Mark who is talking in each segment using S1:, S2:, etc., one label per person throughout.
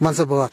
S1: one سا بات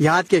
S1: یاد کیا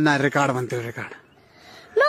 S1: نا ریکارڈ ونتے ریکارڈ
S2: نا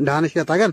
S1: ڈانس کیا تگن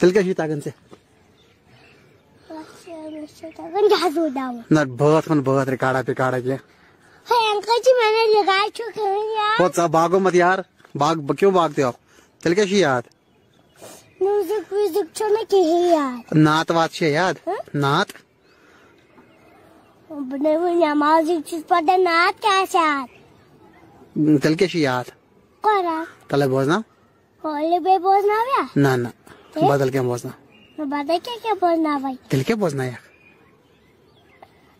S1: تیل کیا تگن سے نہ بات من بات ریکارڈا پکاڑا کیا
S2: انکل جی میں نے لگا چکے ہیں یار
S1: بہت بھاگو مت یار بھاگ کیوں بھاگتے ہو تیل کیا یاد
S2: میوزک ویوزک چھوڑنے کی ہے یاد
S1: نعت وات چھ یاد نعت
S2: نماز چیز پڑھتے نعت کیسے یاد
S1: تیل کیا یاد
S2: قرآن
S1: تلے بوزنا
S2: ہولی بے بوزنا ہوا
S1: نہ نہ بدل کیا بوزنا
S2: بتا کیا بوزنا بھائی
S1: تیل کیا بوزنا یار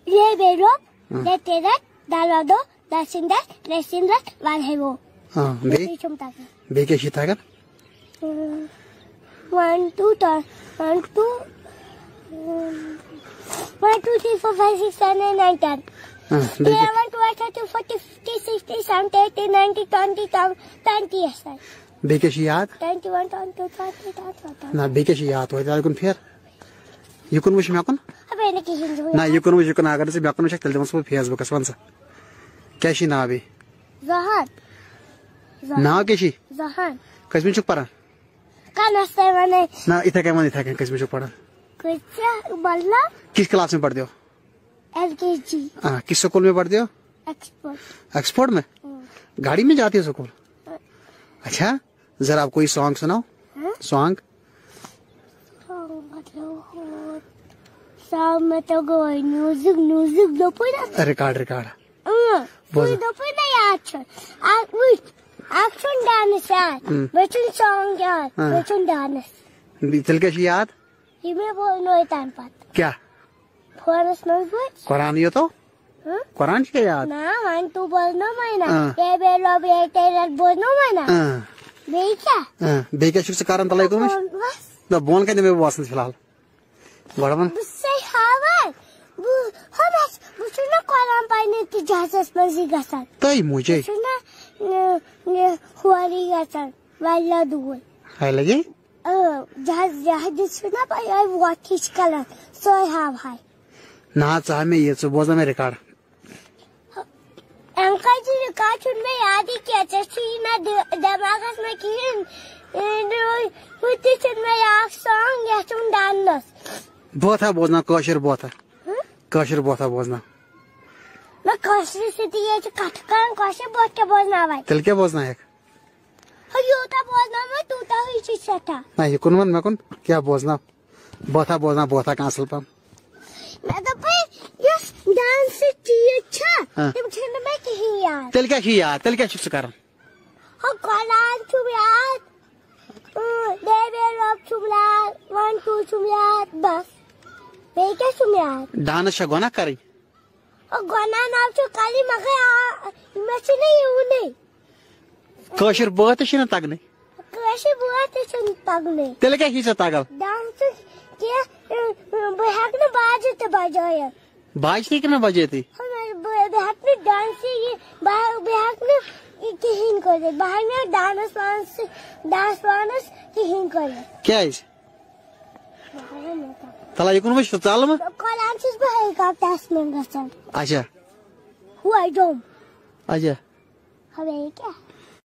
S2: لے بے روپ لیتے رکھ ڈالو دو لیسن رکھ وال ہے وہ
S1: بے کیا تھا اگر
S2: 1 2 1 2 1 2 3 4 5 6 7 8 9 10 11 12 13 14 15 16 17 18 19 20 20 yes sir
S1: بے کیا یاد
S2: 21 22 23
S1: نہ بے کیا یاد ہوتا ہے کن پھر یہ کن وش مے کن
S2: اب نے کی ہندو
S1: نہ یہ کن وش کن اگر سے مے کن وش تیل دمس فیس بکس ون سا کیا چھ ناو
S2: زہان
S1: ناو کیا چھ
S2: زہان
S1: کسم چھ پران
S2: کانس سے ونے
S1: نہ اتھے کن اتھے کن کسم چھ پران
S2: کچھ بلّا
S1: کس کلاس میں پڑھتے ہو
S2: LKG
S1: کس سکول میں پڑھتے ہو ایکسپورٹ میں گاڑی میں جاتی ہو سکول اچھا ذرا آپ کوئی سانگ سناؤ سانگ
S2: سانگ میں تو کوئی میوزک دو پڑا
S1: ریکارڈ
S2: کوئی دو پڑا یاد چھوڑ ایکشن ڈانس یاد بچن سانگ یاد بچن ڈانس
S1: تیل کیا یاد
S2: یہ میں بولنا ہے تان پات
S1: کیا
S2: فورس نوز
S1: قرآن یہ تو قرآن کیا یاد
S2: نا 1 2 بولنا میں یہ بے لو بے تیرا بولنا میں بے کیا
S1: بے کیا شکر کارن تلے کو نہ بون کنے میں واسن فی الحال گڑمن
S2: سے ہاوار ہم بچنا قرآن پڑھنے کی جہاز مرضی گسن
S1: تئی مجھے
S2: بچنا ہواری گسن والا دول
S1: ہے لگے
S2: جہاز سنا پائی آئی واٹیش کلر سوئی ہاو ہائی
S1: نہ چاہ میں یہ بوزنا میں ریکارڈ
S2: انکل جی ریکارڈ چھوڑ میں یاد ہی کیا چاہتی نا دماغس میں کہیں ہوتی چھوڑ میں یاد سانگ یا چھوڑ ڈانس
S1: بوتھا بوزنا کوشر بوتھا بوزنا
S2: میں کوشر سے دیئے جو کٹکان کوشر بوت کے بوزنا بھائی
S1: تل کیا بوزنا ہے
S2: یوتا بوزنا میں توتا ہوئی چیز سٹھا
S1: نہ یہ کن من میں کن کیا بوزنا بوتھا بوزنا بوتھا کانسل پام
S2: میں تو پھر یس ڈانس چیز چھا تم چھنے میں کہیں یاد
S1: تل کیا یاد تل کیا چھ کرن
S2: ہم قرآن چھو یاد دے بے رب چھو یاد 1 2 چھو یاد بس بے کیا چھو یاد
S1: ڈانس چھ گونا کری
S2: اور گونا نام چھو کالی مگر میں سے نہیں ہوں نہیں
S1: کوشر بہت چھ نہ تگنے
S2: کوشر بہت چھ تگنے
S1: تل کیا چھ تگل
S2: ڈانس کیا بہت نہ باجے تے بجایا
S1: باج تھی کہ نہ بجے تھی
S2: بہت نہ ڈانس یہ بہت نہ کہیں کرے باہر میں ڈانس وانس کہیں کرے
S1: کیا ہے تلا یہ کون وش تعلم
S2: قرآن چیز باہر کا ٹیسٹ میں گسن
S1: اچھا
S2: ہوا ڈوم
S1: اچھا
S2: ہمیں کیا